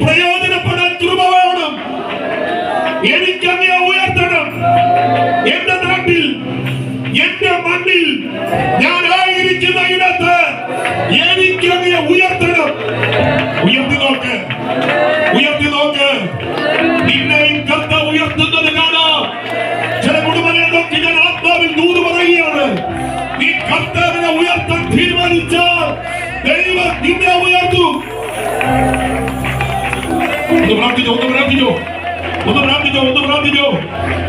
പ്രയോജനപ്പെടാൻ കൃപ വേണം. എനിക്ക് അങ്ങയെ ഉയർത്തണം. എന്റെ നാട്ടിൽ, എന്റെ മണ്ണിൽ, ഞാൻ ആയിരിക്കുന്ന ഇടത്ത് എനിക്ക് അങ്ങയെ ഉയർത്തണം. ഉയർത്തി നോക്ക്, ഉയർത്തി നോക്ക്. നിന്നെയും കർത്താവ് ഉയർത്തുന്നത് കാണാം. ചില കുടുംബങ്ങളെ നോക്കി ഞാൻ ആത്മാവിൽ ദൂത് പറയുകയാണ്. നീ കർത്താവിനെ ഉയർത്താൻ തീരുമാനിച്ചാൽ ദൈവം നിന്നെ ഉയർത്തും. ഒന്ന് പ്രാർത്ഥിച്ചോ, ഒന്ന് പ്രാർത്ഥിച്ചോ, ഒന്ന് പ്രാർത്ഥിച്ചോ, ഒന്ന് പ്രാർത്ഥിച്ചോ.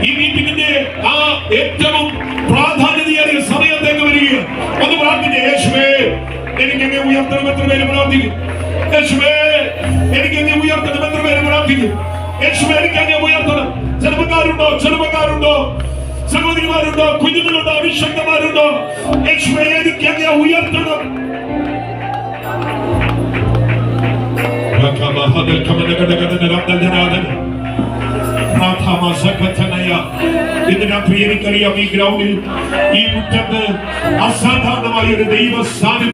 ഈ മീറ്റിംഗിന്റെ ആ ഏറ്റവും പ്രാധാന്യതയേറിയ സമയത്തേക്ക് വരിക. ഒന്ന് പ്രാർത്ഥിച്ചേ. യേശുവേ, എനിക്ക് എന്നെ ഉയർത്തണം. എത്ര പേര് പ്രാർത്ഥിക്കും? യേശുവേ, എനിക്ക് എന്നെ ഉയർത്തണം. എത്ര പേര് പ്രാർത്ഥിക്കും? യേശുവേ, എനിക്ക് എന്നെ ഉയർത്തണം. ചെറുപ്പക്കാരുണ്ടോ? ചെറുപ്പക്കാരുണ്ടോ? സഹോദരിമാരുണ്ടോ? കുഞ്ഞുങ്ങളുണ്ടോ? അഭിഷക്തമാരുണ്ടോ? യേശുവേ, എനിക്ക് എന്നെ ഉയർത്തണം. ഇന്ന് രാത്രി എനിക്കറിയാം, ഈ ഗ്രൗണ്ടിൽ, ഈ മുറ്റത്ത് അസാധാരണമായ ഒരു ദൈവ സാന്നിധ്യം